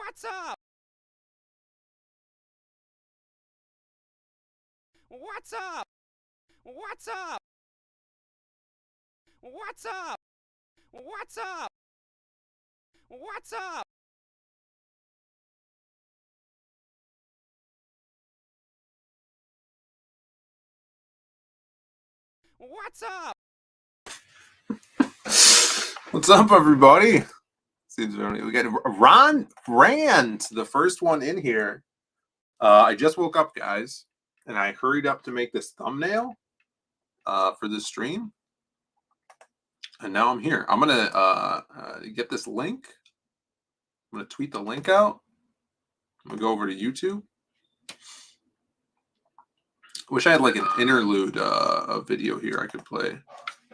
What's up? What's up? What's up? What's up? What's up? What's up? What's up? What's up, everybody? Seems we got Ron Rand, the first one in here. I just woke up, guys, and I hurried up to make this thumbnail for this stream, and now I'm here. I'm gonna get this link. I'm gonna tweet the link out. I'm gonna go over to YouTube. Wish I had like an interlude a video here I could play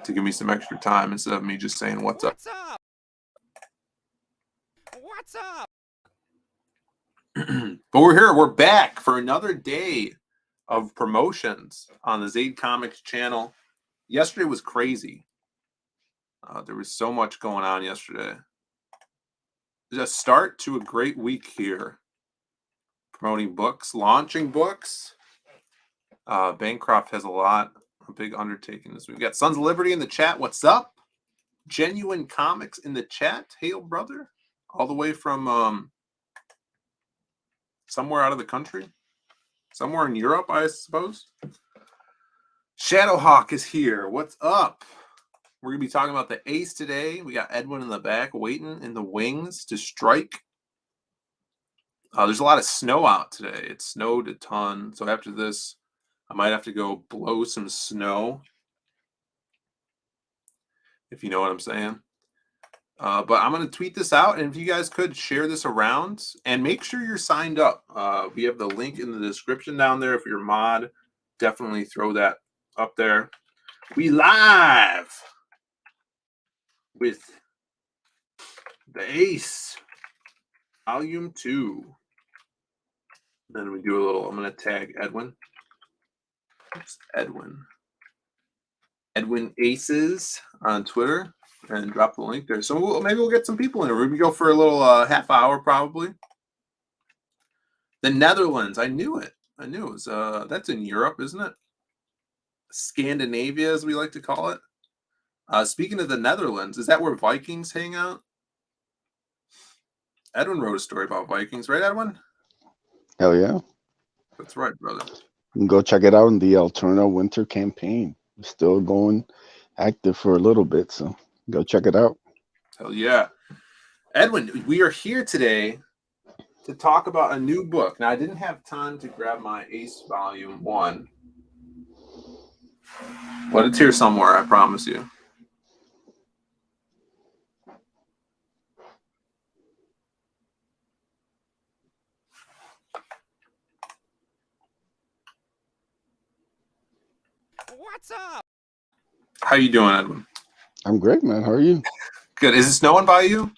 to give me some extra time instead of me just saying what's up. What's up? What's up? But we're here. We're back for another day of promotions on the Zade Comics channel. Yesterday was crazy. There was so much going on yesterday. There's a start to a great week here. Promoting books, launching books. Bancroft has a big undertaking this week. We got Sons of Liberty in the chat. What's up? Genuine Comics in the chat. Hail, brother. All the way from somewhere out of the country. Somewhere in Europe, I suppose. Shadowhawk is here. What's up? We're going to be talking about the ace today. We got Edwin in the back waiting in the wings to strike. There's a lot of snow out today. It snowed a ton. So after this, I might have to go blow some snow. If you know what I'm saying. But I'm going to tweet this out. And if you guys could share this around and make sure you're signed up. We have the link in the description down there. If you're a mod, definitely throw that up there. We live with the Ace Volume 2. Then we do a little, I'm going to tag Edwin. It's Edwin. Edwin Aces on Twitter. And drop the link there. So maybe we'll get some people in here. We go for a little half hour probably. The Netherlands. I knew it. I knew it was, that's in Europe, isn't it? Scandinavia, as we like to call it. Speaking of the Netherlands, is that where Vikings hang out? Edwin wrote a story about Vikings, right, Edwin? Hell yeah. That's right, brother. You can go check it out in the Alterna Winter Campaign. It's still going active for a little bit, so go check it out. Hell yeah. Edwin, we are here today to talk about a new book. Now, I didn't have time to grab my Ace Volume 1. But it's here somewhere, I promise you. What's up? How you doing, Edwin? I'm great, man. How are you? Good. Is it snowing by you?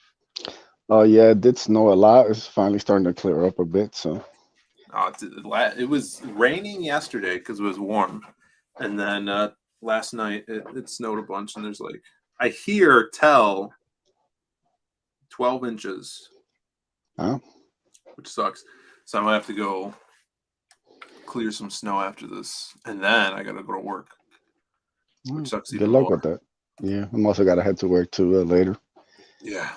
Oh, yeah, it did snow a lot. It's finally starting to clear up a bit, so. It was raining yesterday because it was warm. And then last night it snowed a bunch, and there's like, I tell 12 inches. Huh? Which sucks. So I'm going to have to go clear some snow after this. And then I got to go to work. Which sucks even Good luck more. with that. Yeah, I'm also got to head to work too later. Yeah.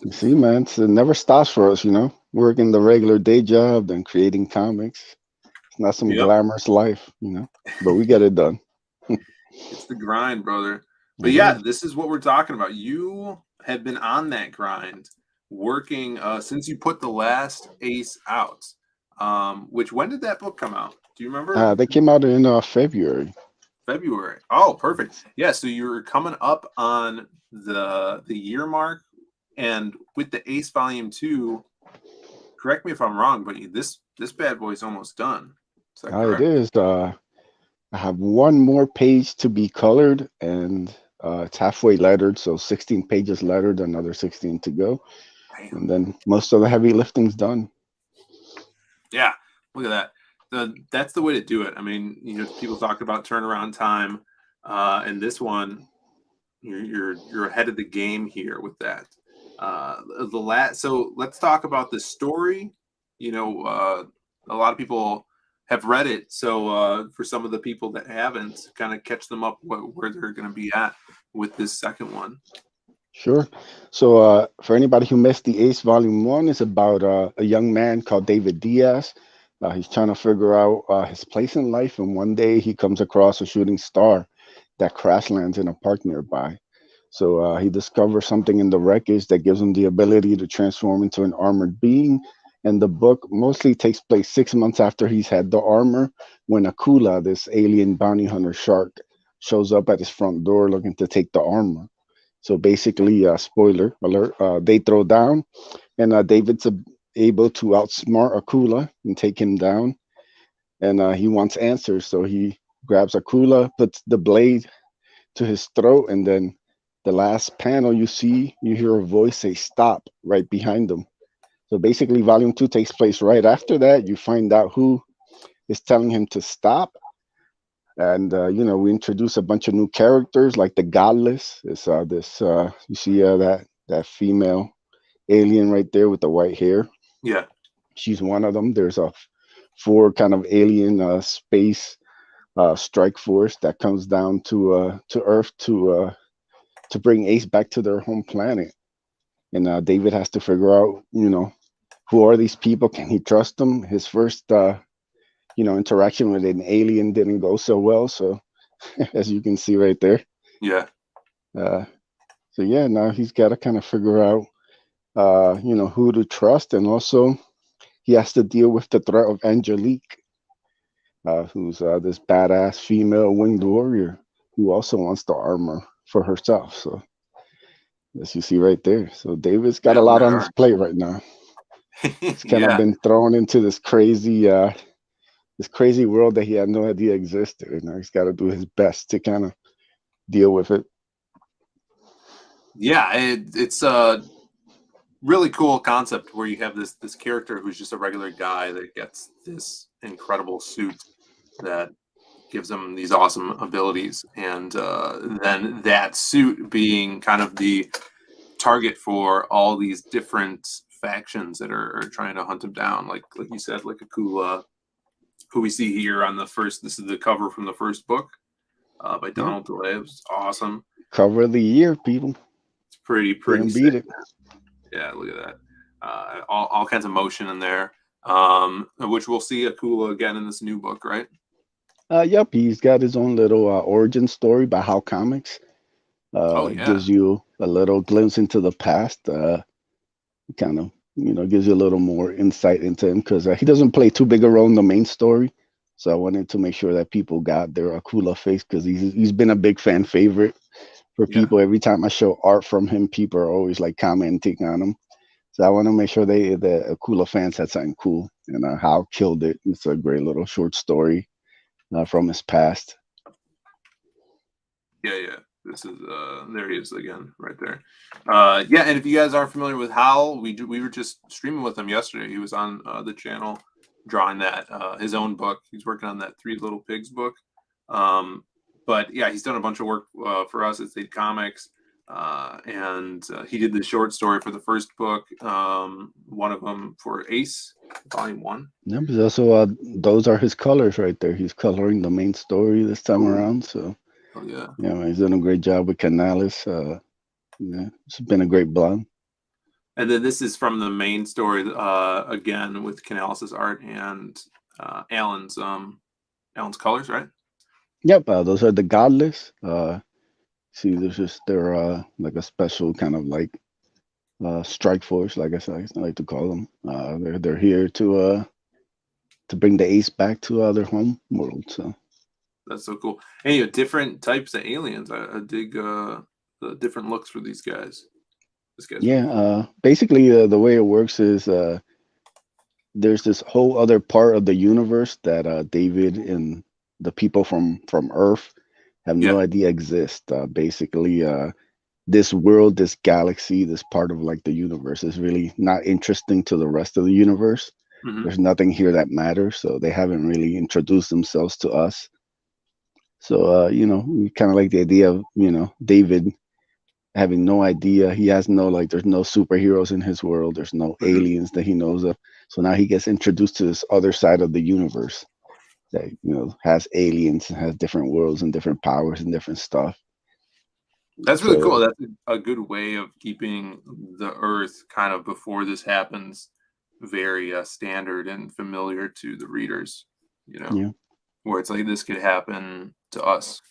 You see, man, it never stops for us, you know? Working the regular day job, then creating comics. It's not some glamorous life, you know? But we get it done. It's the grind, brother. But yeah, this is what we're talking about. You have been on that grind, working since you put the last Ace out. Which, when did that book come out? Do you remember? They came out in February. February. Oh, perfect. Yeah, so you're coming up on the year mark, and with the Ace Volume 2, correct me if I'm wrong, but this bad boy's almost done. Is that correct? It is. I have one more page to be colored, and it's halfway lettered, so 16 pages lettered, another 16 to go. Damn. And then most of the heavy lifting's done. Yeah, look at that. That's the way to do it. I mean, you know, people talk about turnaround time, and this one, you're ahead of the game here with that. So let's talk about the story. You know, a lot of people have read it, so for some of the people that haven't, kind of catch them up where they're going to be at with this second one. Sure. So, for anybody who missed the Ace Volume 1, it's about a young man called David Diaz. He's trying to figure out his place in life, and one day he comes across a shooting star that crash lands in a park nearby. So, he discovers something in the wreckage that gives him the ability to transform into an armored being. And the book mostly takes place 6 months after he's had the armor, when Akula, this alien bounty hunter shark, shows up at his front door looking to take the armor. So basically, spoiler alert, they throw down, and David's able to outsmart Akula and take him down. And he wants answers, so he grabs Akula, puts the blade to his throat, and then the last panel you see, you hear a voice say "stop" right behind him. So basically, Volume 2 takes place right after that. You find out who is telling him to stop, and we introduce a bunch of new characters like the Godless. It's this you see that female alien right there with the white hair. Yeah. She's one of them. There's a four kind of alien space strike force that comes down to Earth to bring Ace back to their home planet. And David has to figure out, who are these people? Can he trust them? His first interaction with an alien didn't go so well. So as you can see right there. Yeah. So yeah, now he's got to kind of figure out, who to trust, and also he has to deal with the threat of Angelique, who's this badass female winged warrior who also wants the armor for herself. So as you see right there, so David's got a lot on his plate right now. He's kind of been thrown into this crazy world that he had no idea existed, and now he's got to do his best to kind of deal with it. Yeah, it's a really cool concept where you have this character who's just a regular guy that gets this incredible suit that gives him these awesome abilities, and then that suit being kind of the target for all these different factions that are trying to hunt him down, like you said, like Akula, who we see here on the first. This is the cover from the first book by Donald DeLay. It was awesome. Cover of the year, people. It's pretty Can't sick. beat it. Yeah, look at that. All kinds of motion in there, which we'll see Akula again in this new book, right? Yep, he's got his own little origin story by How Comics. Gives you a little glimpse into the past. Kind of, gives you a little more insight into him, because he doesn't play too big a role in the main story. So I wanted to make sure that people got their Akula face, because he's been a big fan favorite for people. Every time I show art from him, people are always like commenting on him. So I want to make sure the Akula fans had something cool, and Hal killed it. It's a great little short story from his past. Yeah. This is there he is again, right there. And if you guys aren't familiar with Hal, we were just streaming with him yesterday. He was on the channel drawing that his own book. He's working on that Three Little Pigs book. But yeah, he's done a bunch of work for us at State Comics. And he did the short story for the first book, one of them for Ace, Volume 1. Yeah, but also those are his colors right there. He's coloring the main story this time around. So he's done a great job with Canales. It's been a great blend. And then this is from the main story again with Canales' art and Alan's colors, right? Yep, those are the Godless. See, they're like a special kind of like strike force, like I like to call them. They're here to bring the Ace back to their home world. So that's so cool. And you have different types of aliens. I dig the different looks for these guys. Basically the way it works is there's this whole other part of the universe that David and the people from Earth have no idea exist. Basically, this world, this galaxy, this part of like the universe is really not interesting to the rest of the universe. Mm-hmm. There's nothing here that matters, so they haven't really introduced themselves to us. So we kind of like the idea of David having no idea. He has no, like, there's no superheroes in his world. There's no Mhm. aliens that he knows of. So now he gets introduced to this other side of the universe that, has aliens and has different worlds and different powers and different stuff. That's really cool. So That's a good way of keeping the Earth kind of before this happens very standard and familiar to the readers. yeah, Where it's like this could happen to us.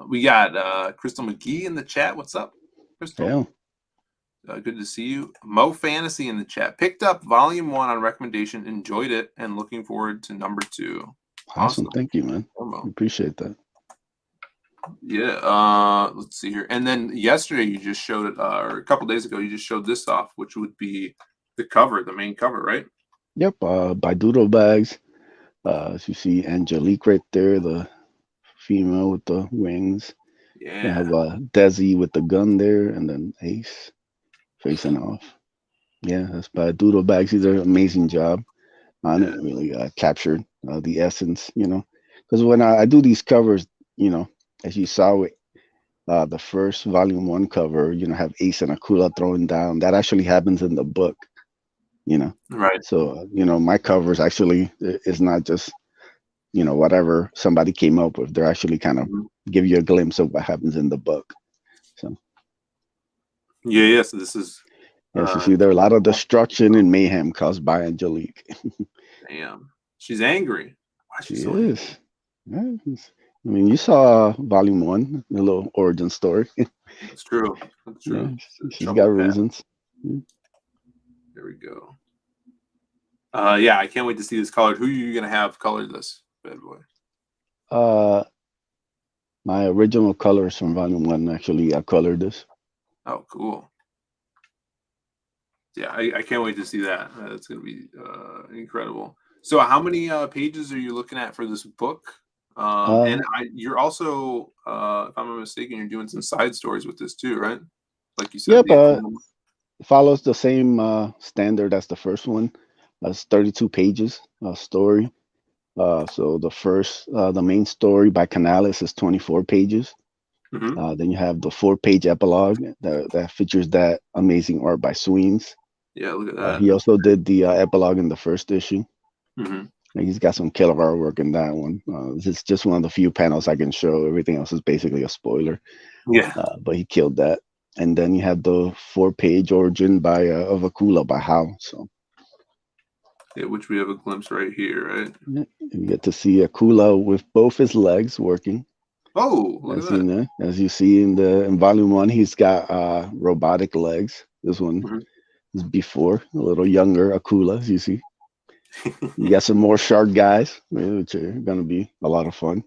We got Crystal McGee in the chat. What's up, Crystal? hell, Good to see you. Mo Fantasy in the chat. Picked up volume 1 on recommendation, enjoyed it, and looking forward to number 2. awesome. Thank you, man. Mo. Appreciate that. Yeah. Let's see here. And then yesterday you just showed it, or a couple days ago you just showed this off, which would be the cover, the main cover, right? Yep. By Doodle Bags. As you see Angelique right there, the female with the wings. Yeah. You have Desi with the gun there, and then Ace facing off. Yeah, that's by Doodle Bags. He did an amazing job on it. Really captured the essence, because when I do these covers, as you saw it, the first volume 1 cover, have Ace and Akula throwing down. That actually happens in the book, Right. So, my covers actually is not just, whatever somebody came up with. They're actually kind of give you a glimpse of what happens in the book. So Yeah. So this is. yes, you see, there are a lot of destruction and mayhem caused by Angelique. Damn. She's angry. Why is She she so angry? is. Yeah, I mean, you saw volume 1, the little origin story. That's true. That's Yeah, true. she's got reasons. There we go. Yeah, I can't wait to see this colored. Who are you gonna have colored this bad boy? My original colors from volume 1 actually I colored this. Oh, cool. Yeah, I can't wait to see that. That's gonna be incredible. So, how many pages are you looking at for this book? And you're also, if I'm not mistaken, you're doing some side stories with this too, right? Like you said, Yep. Follows the same standard as the first one. That's 32 pages story. So the main story by Canales is 24 pages. Then you have the 4-page epilogue that features that amazing art by Sweens. Yeah, look at that. He also did the epilogue in the first issue. And he's got some killer artwork in that one. This is just one of the few panels I can show. Everything else is basically a spoiler. Yeah. But he killed that. And then you have the 4-page origin by of Akula by Howe. So yeah, which we have a glimpse right here, right? yeah, you get to see Akula with both his legs working. Oh, look at that. As you see in volume 1, he's got robotic legs. This one is before, a little younger Akula, as you see. You got some more shark guys, which are gonna be a lot of fun.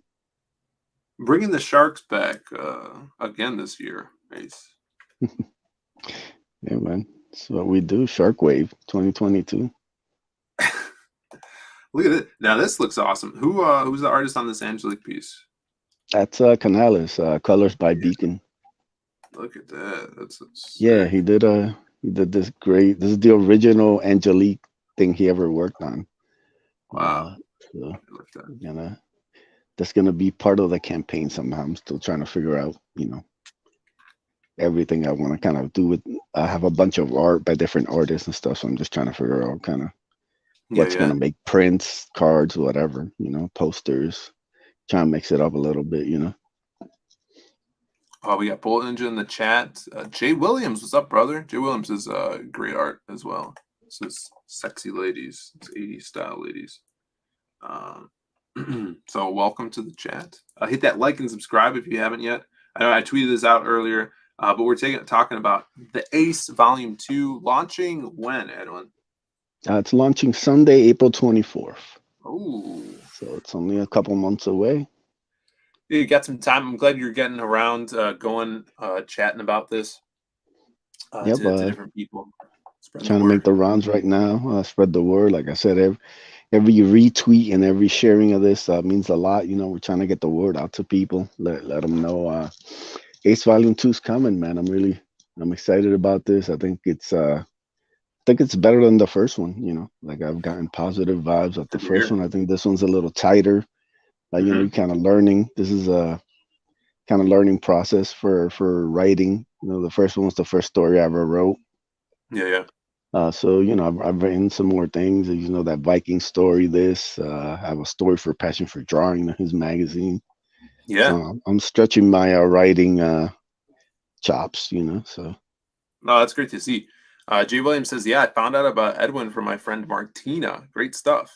Bringing the sharks back again this year, Ace. Yeah, man. That's what we do. Shark Wave 2022. Look at it. Now this looks awesome. Who's the artist on this Angelique piece? That's Canales, colors by Beacon. Look at that. That's yeah, he did this great. This is the original Angelique thing he ever worked on. Wow. So, that's gonna be part of the campaign somehow. I'm still trying to figure out, everything I want to kind of do with. I have a bunch of art by different artists and stuff, so I'm just trying to figure out kind of what's gonna make prints, cards, whatever, posters. Trying to mix it up a little bit, Oh, we got Bullet Ninja in the chat. Jay Williams, what's up, brother? Jay Williams is great art as well. This is sexy ladies. It's 80s style ladies. So welcome to the chat. Hit that like and subscribe if you haven't yet. I know I tweeted this out earlier, but we're talking about the Ace Volume 2 launching when, Edwin? It's launching Sunday, April 24th. Oh. So it's only a couple months away. You got some time. I'm glad you're getting around, going, chatting about this to different people. Trying to make the rounds right now. Spread the word. Like I said, every retweet and every sharing of this means a lot. We're trying to get the word out to people. Let them know Ace Volume 2 is coming, man. I'm excited about this. I think it's better than the first one. Like I've gotten positive vibes of the first one. I think this one's a little tighter. You're kind of learning. This is kind of learning process for writing. The first one was the first story I ever wrote. Yeah. So I've written some more things. That Viking story. I have a story for Passion for Drawing, his magazine. Yeah. So I'm stretching my writing chops. So. No, that's great to see. Jay Williams says, "Yeah, I found out about Edwin from my friend Martina. Great stuff."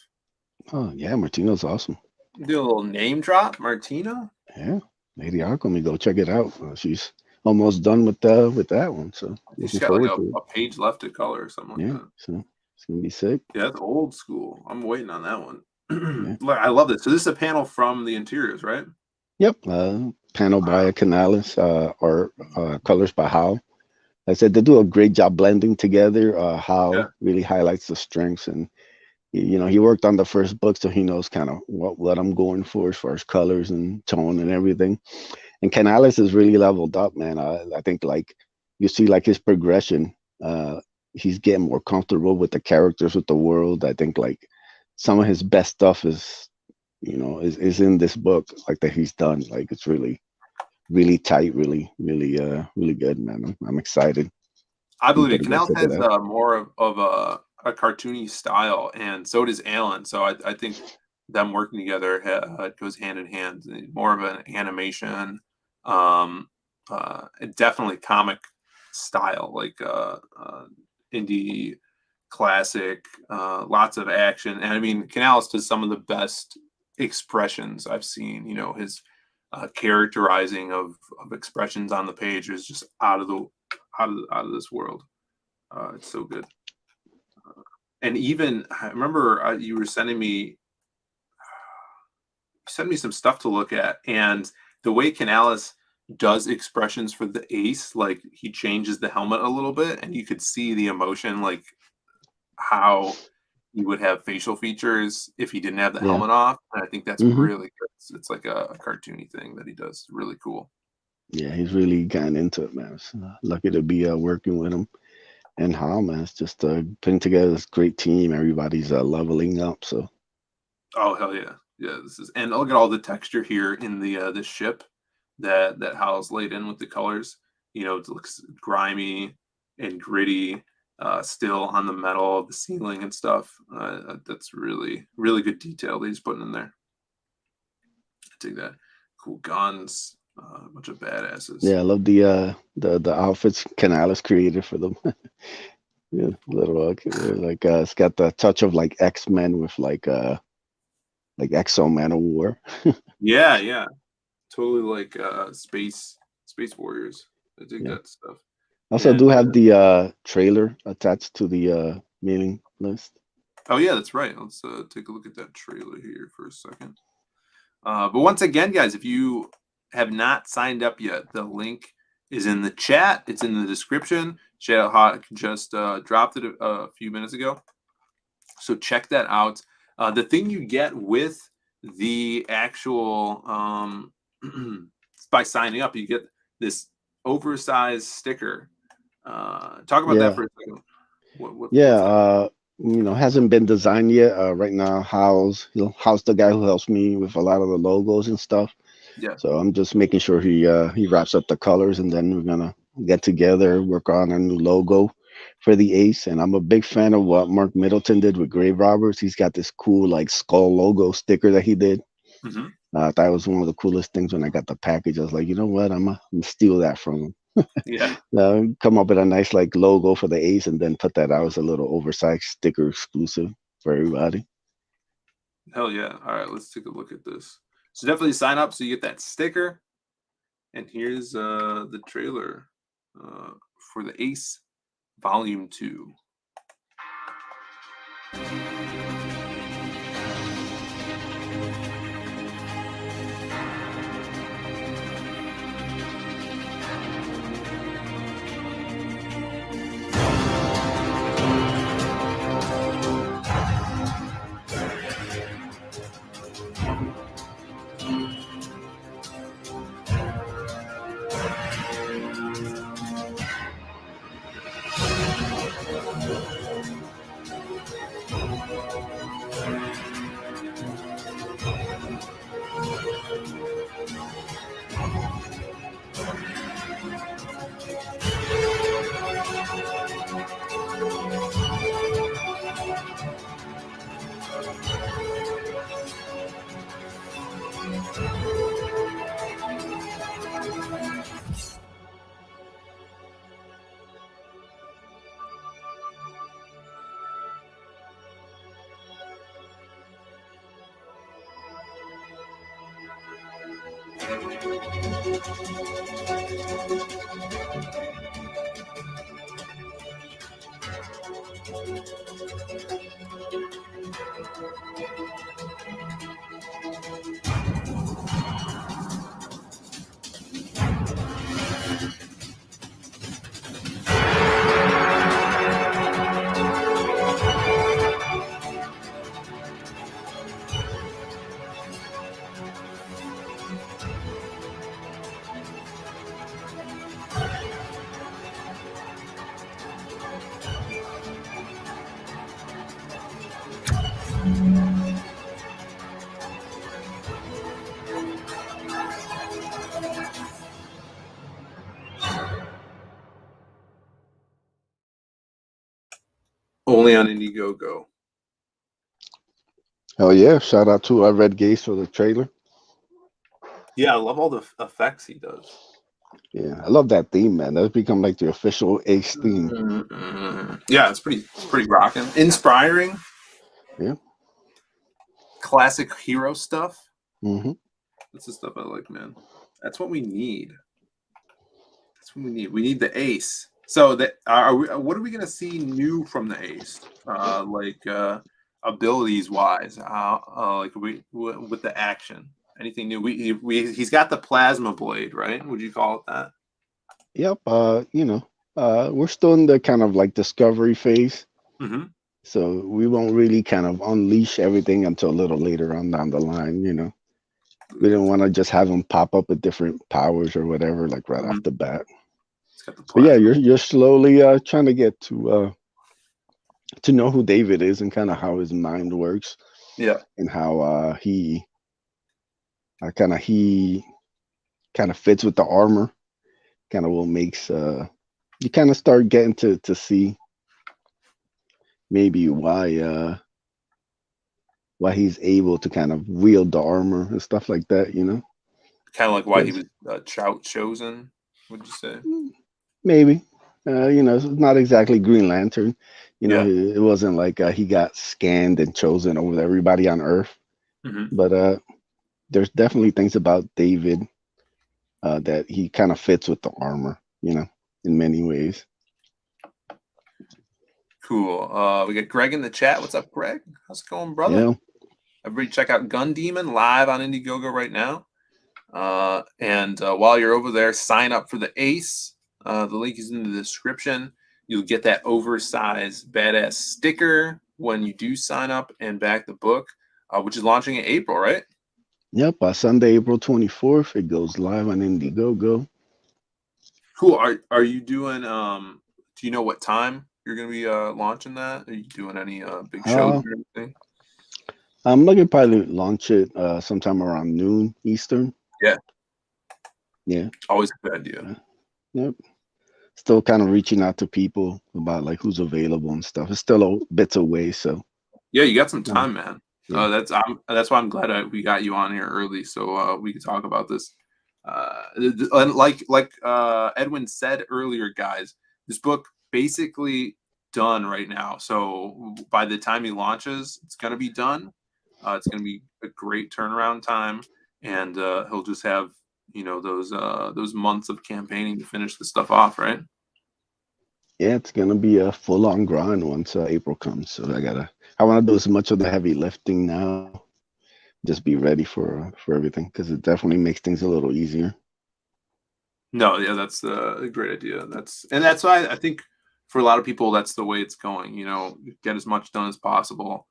Oh yeah, Martina's awesome. Do a little name drop, Martina. Yeah, Lady Alchemy. Go check it out. She's almost done with that one. So She's looking got like forward to it. a page left to color or something like Yeah, that. so it's gonna be sick. Yeah, that's old school. I'm waiting on that one. Yeah. I love this. So this is a panel from the interiors, right? Yep. Panel by Canalis, or colors by Hal. I said they do a great job blending together. Hal Yeah. really highlights the strengths, and he worked on the first book, so he knows kind of what I'm going for as far as colors and tone and everything. And Canalis is really leveled up, man. I think like you see like his progression. He's getting more comfortable with the characters, with the world. I think like some of his best stuff is in this book, like that he's done. Like it's really, really tight, really, really, really good, man. I'm excited. I believe it. Better go Canals check it has out. more of a cartoony style, and so does Alan. So I think them working together goes hand in hand. More of an animation, definitely comic style, like indie classic, lots of action. And I mean, Canales does some of the best expressions I've seen. His characterizing of expressions on the page is just out of this world. It's so good. And even I remember you were sending me some stuff to look at, and the way Canales does expressions for the ace, like he changes the helmet a little bit, and you could see the emotion, like how he would have facial features if he didn't have the Yeah. helmet off. And I think that's Mhm. really good. It's like a cartoony thing that he does. Really cool. Yeah, he's really gotten into it, man. It's, lucky to be working with him. And how, man, it's just putting together this great team. Everybody's leveling up. So Oh hell yeah, yeah. And look at all the texture here in the ship that Hal's laid in with the colors. It looks grimy and gritty, still on the metal of the ceiling and stuff. That's really really good detail that he's putting in there. I dig that. Cool guns, a bunch of badasses. yeah, I love the outfits Canales created for them. Yeah, little like it's got the touch of like X-Men with like Exo Man of War. Yeah. Totally like space warriors. I dig Yeah. that stuff. Also, And do have the trailer attached to the mailing list. oh yeah, that's right. Let's take a look at that trailer here for a second. But once again, guys, if you have not signed up yet, the link is in the chat. It's in the description. Shadow Hawk just dropped it a few minutes ago. So check that out. The thing you get with the actual by signing up, you get this oversized sticker. Talk about that for a second. Yeah, hasn't been designed yet. Right now, Hal's the guy who helps me with a lot of the logos and stuff. Yeah. So I'm just making sure he wraps up the colors, and then we're gonna get together, work on a new logo for the ace. And I'm a big fan of what Mark Middleton did with Grave Robbers. He's got this cool like skull logo sticker that he did. Mm-hmm. I thought it was one of the coolest things when I got the package. I was like, you know what, I'm gonna steal that from him. Yeah. Come up with a nice like logo for the ace, and then put that out as a little oversized sticker exclusive for everybody. Hell yeah. All right, let's take a look at this. So definitely sign up so you get that sticker. And here's the trailer for the Ace Volume 2. Only on Indiegogo. Oh yeah! Shout out to Red Gaze for the trailer. Yeah, I love all the effects he does. Yeah, I love that theme, man. That's become like the official Ace theme. Yeah, it's pretty rocking, inspiring. Yeah. Classic hero stuff. Mm-hmm. That's the stuff I like, man. That's what we need. That's what we need. We need the Ace. So that what are we gonna see new from the Ace? Abilities wise, with the action. Anything new? He's got the plasma blade, right? Would you call it that? Yep. We're still in the kind of like discovery phase. Mm-hmm. So we won't really kind of unleash everything until a little later on down the line, We didn't want to just have him pop up with different powers or whatever, like right off the bat. But yeah, you're slowly trying to get to know who David is and kind of how his mind works. Yeah. And how he kind of fits with the armor. Kind of what makes you kind of start getting to see maybe why he's able to kind of wield the armor and stuff like that, Kind of like why he was chosen, would you say? Maybe. It's not exactly Green Lantern. It wasn't like he got scanned and chosen over everybody on Earth. Mm-hmm. But there's definitely things about David that he kind of fits with the armor, in many ways. Cool. We got Greg in the chat. What's up, Greg? How's it going, brother? Yeah. Everybody check out Gun Demon live on Indiegogo right now. And while you're over there, sign up for the Ace. The link is in the description. You'll get that oversized badass sticker when you do sign up and back the book, which is launching in April, right? Yep, Sunday, April 24th, it goes live on Indiegogo. Cool. Are you doing? Do you know what time you're going to be launching that? Are you doing any big shows or anything? I'm looking to probably launch it sometime around noon Eastern. Yeah. Yeah. Always a good idea. Yep. Still kind of reaching out to people about like who's available and stuff. It's still a bit away, so. Yeah, you got some time, man. Yeah. That's why I'm glad we got you on here early, so we could talk about this. And like Edwin said earlier, guys, this book basically done right now. So by the time he launches, it's going to be done. It's going to be a great turnaround time, and he'll just have those months of campaigning to finish the stuff off, right? Yeah, it's gonna be a full-on grind once April comes. So I want to do as much of the heavy lifting now. Just be ready for everything, because it definitely makes things a little easier. No, yeah, that's a great idea. That's why I think for a lot of people that's the way it's going. Get as much done as possible.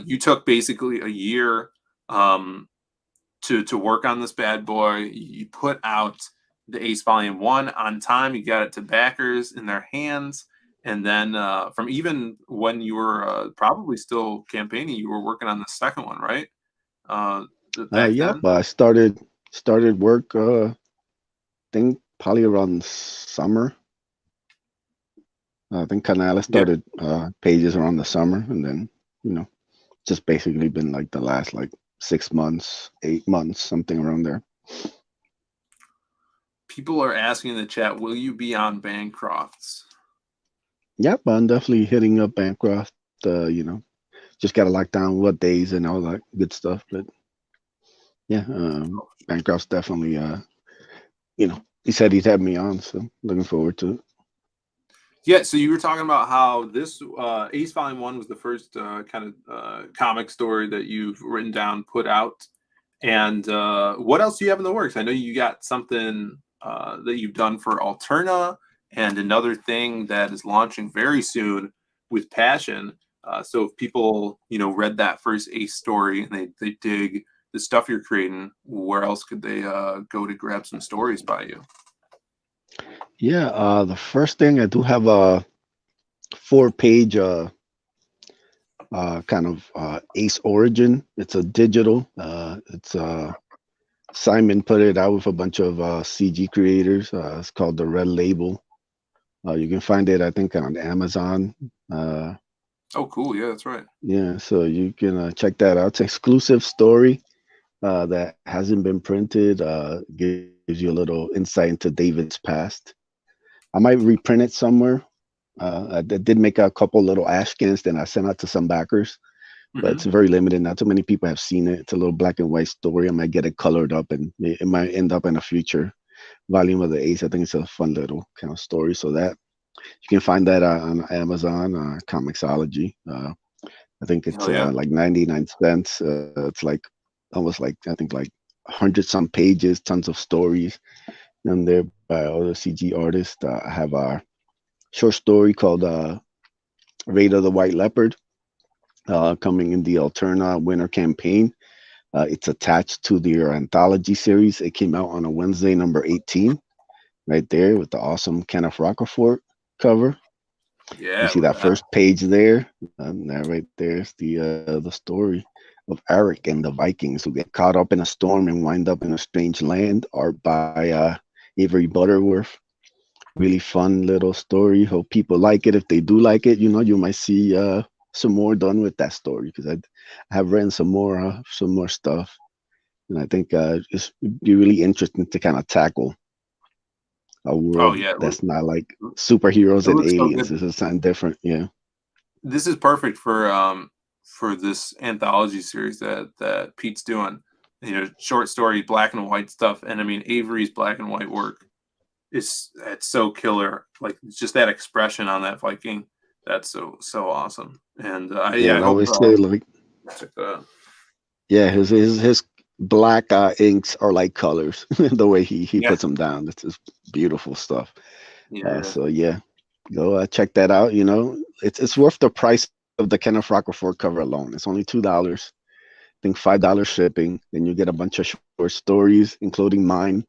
You took basically a year to work on this bad boy. You put out the Ace Volume 1 on time. You got it to backers in their hands. And then from even when you were probably still campaigning, you were working on the second one, right? Yep. I started work, I think probably around summer. I think Canala started pages around the summer, and then, just basically been like the last like 6 months, 8 months, something around there. People are asking in the chat, will you be on Bancroft's? Yep, I'm definitely hitting up Bancroft. Just got to lock down what days and all that good stuff. But Yeah, Bancroft's definitely, he said he'd have me on, so looking forward to it. Yeah, so you were talking about how this Ace Volume 1 was the first comic story that you've written down, put out. And what else do you have in the works? I know you got something that you've done for Alterna and another thing that is launching very soon with Passion. So if people, read that first Ace story and they dig the stuff you're creating, where else could they go to grab some stories by you? Yeah, the first thing I do have a 4-page Ace Origin. It's a digital. It's Simon put it out with a bunch of CG creators. It's called the Red Label. You can find it, I think, on Amazon. Oh, cool. Yeah, that's right. Yeah, so you can check that out. It's an exclusive story that hasn't been printed. Gives you a little insight into David's past. I might reprint it somewhere. I did make a couple little Ashkins, then I sent out to some backers, but it's very limited. Not too many people have seen it. It's a little black and white story. I might get it colored up, and it might end up in a future volume of the Ace. I think it's a fun little kind of story. So that you can find that on Amazon, Comixology. I think it's Oh, yeah. like 99 cents. It's like almost like, I think, like 100 some pages, tons of stories, and they're by other CG artists. I have a short story called Raid of the White Leopard coming in the Alterna winter campaign. It's attached to their anthology series. It came out on a Wednesday, number 18, right there with the awesome Kenneth Rocafort cover. Yeah. You see that first page there, and that right there is the story of Eric and the Vikings who get caught up in a storm and wind up in a strange land. Art by Avery Butterworth. Really fun little story. Hope people like it. If they do like it, you might see some more done with that story, because I have written some more stuff, and I think it's be really interesting to kind of tackle a world yeah. that's not like superheroes It and looks so aliens. good. This is something different. Yeah. This is perfect for this anthology series that Pete's doing. Short story, black and white stuff, and I mean Avery's black and white work it's so killer. Like just that expression on that Viking, that's so awesome. And Yeah, I I hope always say, like, check that out. yeah, his black inks are like colors. The way he Yeah, puts them down, it's just beautiful stuff. yeah, So yeah, go check that out. It's worth the price of the Kenneth Rocafort cover alone. It's only $2. I think $5 shipping. Then you get a bunch of short stories, including mine,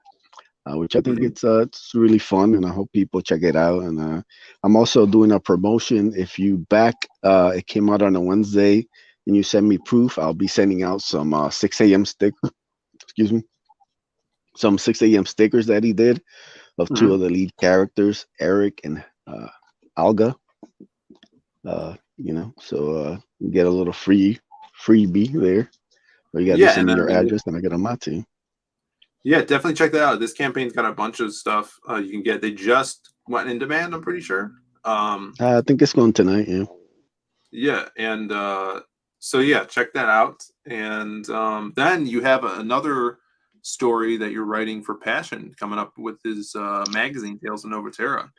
which I think Mhm. it's really fun, and I hope people check it out. And I'm also doing a promotion. If you back, it came out on a Wednesday, and you send me proof, I'll be sending out some 6 a.m. Excuse me, some 6 a.m. stickers that he did of two Mhm. of the lead characters, Eric and Alga. So you get a little freebie there. But you got to Yeah, send and me I your mean, address, and I get on my team. yeah, definitely check that out. This campaign's got a bunch of stuff you can get. They just went in demand, I'm pretty sure. I think it's going tonight. Yeah. Yeah, and so yeah, check that out. And then you have another story that you're writing for Passion coming up with his magazine Tales of Novaterra.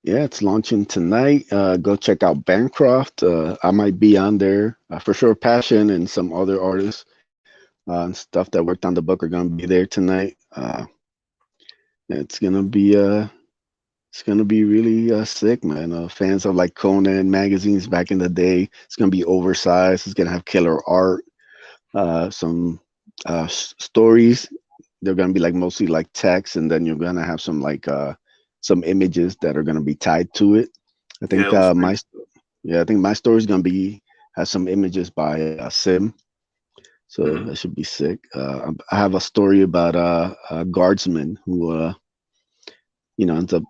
Yeah, it's launching tonight. Go check out Bancroft. I might be on there for sure. Passion and some other artists and stuff that worked on the book are gonna be there tonight. It's gonna be really sick, man. Fans of like Conan magazines back in the day. It's gonna be oversized. It's gonna have killer art. Some stories. They're gonna be like mostly like text, and then you're gonna have some images that are gonna be tied to it. I Yeah, think illustrated. I think my story is gonna be has some images by Sim, so Mhm. that should be sick. I have a story about a guardsman who ends up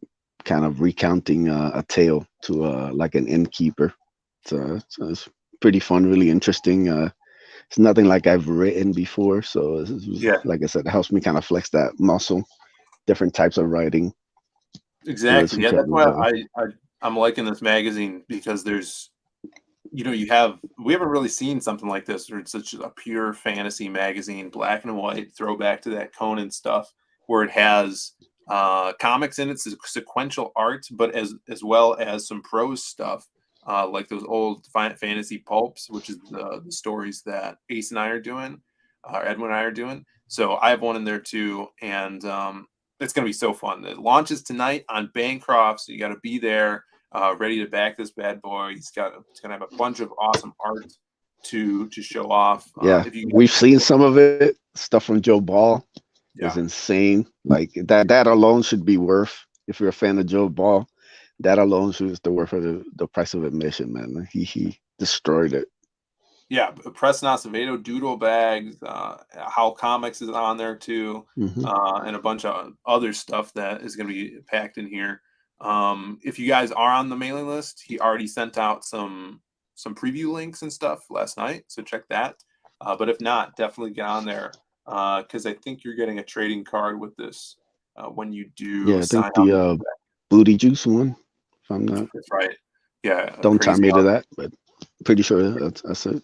kind of recounting a tale to like an innkeeper. It's pretty fun, really interesting. It's nothing like I've written before, so Yeah, like I said, it helps me kind of flex that muscle. Different types of writing. So it's exactly. Yeah, that's incredible. why I'm liking this magazine because there's we haven't really seen something like this where it's such a pure fantasy magazine, black and white, throwback to that Conan stuff, where it has comics in it, sequential art, but as well as some prose stuff, like those old fantasy pulps, which is the stories that Ace and I are doing, Edwin and I are doing. So I have one in there too, and it's going to be so fun. It launches tonight on Bancroft, so you got to be there, ready to back this bad boy. It's going to have a bunch of awesome art to show off. Yeah, If you we've seen some of it. Stuff from Joe Ball is yeah. insane. Like that alone should be worth. If you're a fan of Joe Ball, that alone should be worth of the price of admission, man. He destroyed it. Yeah, Preston Acevedo, Doodle Bags, How Comics is on there too, and a bunch of other stuff that is going to be packed in here. If you guys are on the mailing list, he already sent out some preview links and stuff last night, so check that. But if not, definitely get on there because I think you're getting a trading card with this when you do Yeah, I sign think the up. Booty Juice one, if I'm not. That's right. Yeah, Don't tie me to awesome. that, but pretty sure that's it.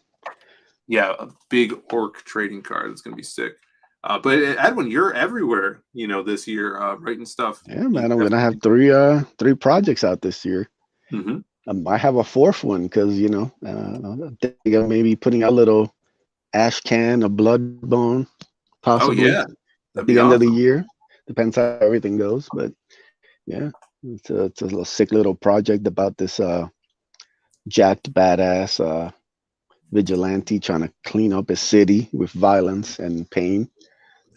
Yeah, a big orc trading card. It's gonna be sick. But Edwin, you're everywhere, this year, writing stuff. Yeah, man, I'm gonna have three projects out this year. Mm-hmm. I might have a fourth one because I think I'm maybe putting out a little ash can, a blood bone, possibly That'd at be the end of the awesome. year. Depends how everything goes, but yeah, it's a little sick little project about this jacked badass vigilante trying to clean up a city with violence and pain.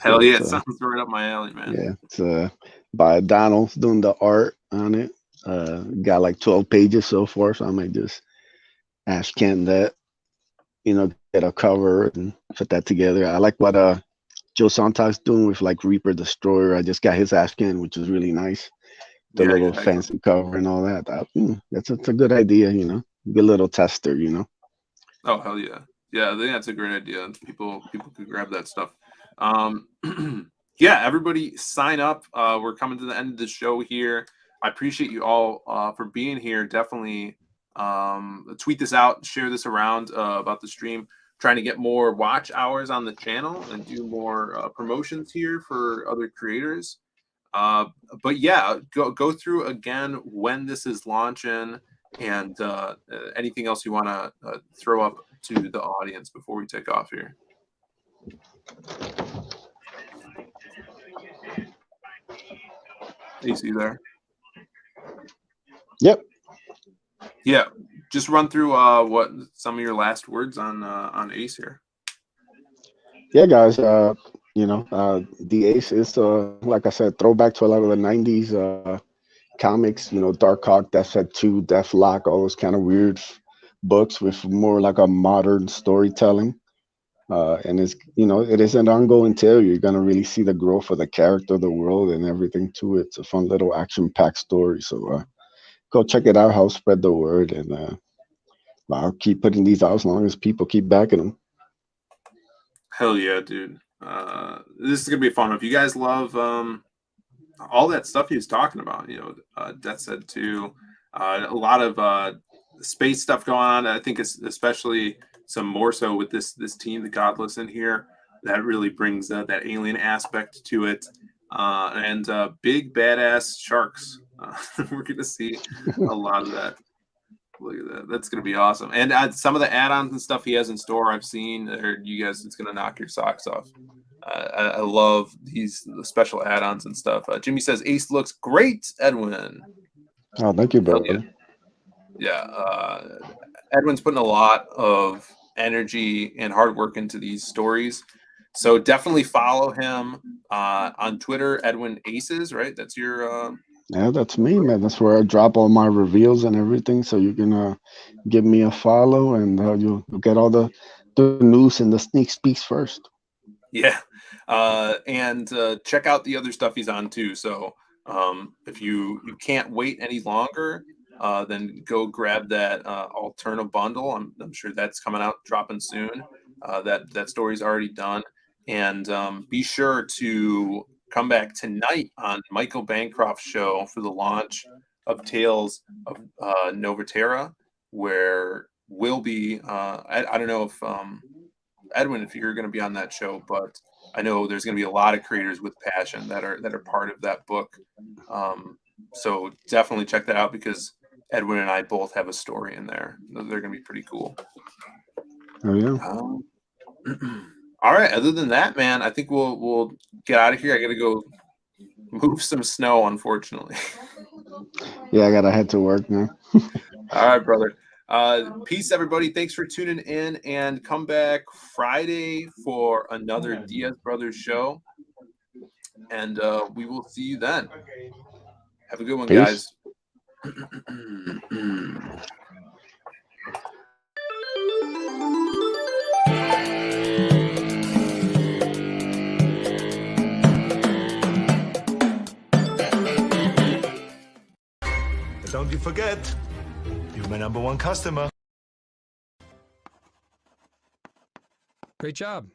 Hell So yeah, it's it sounds right up my alley, man. yeah, it's by Donald's doing the art on it. Got like 12 pages so far, so I might just ash can that, get a cover and put that together. I like what Joe Sontag's doing with like Reaper Destroyer. I just got his ash can, which is really nice. The Yeah, little fancy cover and all that. That's a good idea, good little tester, Oh hell yeah, yeah. I think that's a great idea. People could grab that stuff. Yeah, everybody sign up. We're coming to the end of the show here. I appreciate you all for being here. Definitely tweet this out, share this around about the stream. Trying to get more watch hours on the channel and do more promotions here for other creators. But yeah, go through again when this is launching and anything else you want to throw up to the audience before we take off here. Ace, you there? Yep. Yeah, just run through what some of your last words on Ace here. Yeah, guys. The Ace is like I said, throwback to a lot of the '90s comics. Dark Hawk, Death's 2, Deathlock, all those kind of weird books with more like a modern storytelling. And it is an ongoing tale. You're gonna really see the growth of the character, the world, and everything to it. It's a fun little action-packed story. So go check it out. I'll spread the word, and I'll keep putting these out as long as people keep backing them. Hell yeah, dude. This is gonna be fun. If you guys love all that stuff he was talking about, Death's 2, a lot of space stuff going on. I think it's especially some more so with this team, the Godless in here, that really brings that alien aspect to it, and big badass sharks. We're gonna see a lot of that. Look at that. That's going to be awesome. And some of the add-ons and stuff he has in store, I've seen. You guys, it's going to knock your socks off. I love these special add-ons and stuff. Jimmy says, Ace looks great, Edwin. Oh, thank you, brother. Yeah. Edwin's putting a lot of energy and hard work into these stories. So definitely follow him on Twitter, Edwin Aces, right? That's your... Yeah, that's me, man. That's where I drop all my reveals and everything. So you can give me a follow, and you'll get all the news and the sneak peeks first. Yeah, and check out the other stuff he's on too. So if you can't wait any longer, then go grab that Alterna bundle. I'm sure that's coming out, dropping soon. That story's already done, and be sure to come back tonight on Michael Bancroft's show for the launch of Tales of Novaterra, where will be. I don't know if Edwin, if you're going to be on that show, but I know there's going to be a lot of creators with passion that are part of that book. So definitely check that out because Edwin and I both have a story in there. They're going to be pretty cool. Oh yeah. All right. Other than that, man, I think we'll get out of here. I got to go move some snow, unfortunately. Yeah, I gotta head to work now. All right, brother. Peace, everybody. Thanks for tuning in, and come back Friday for another Diaz Brothers show. And we will see you then. Have a good one, Peace. guys. Don't you forget, you're my #1 customer. Great job.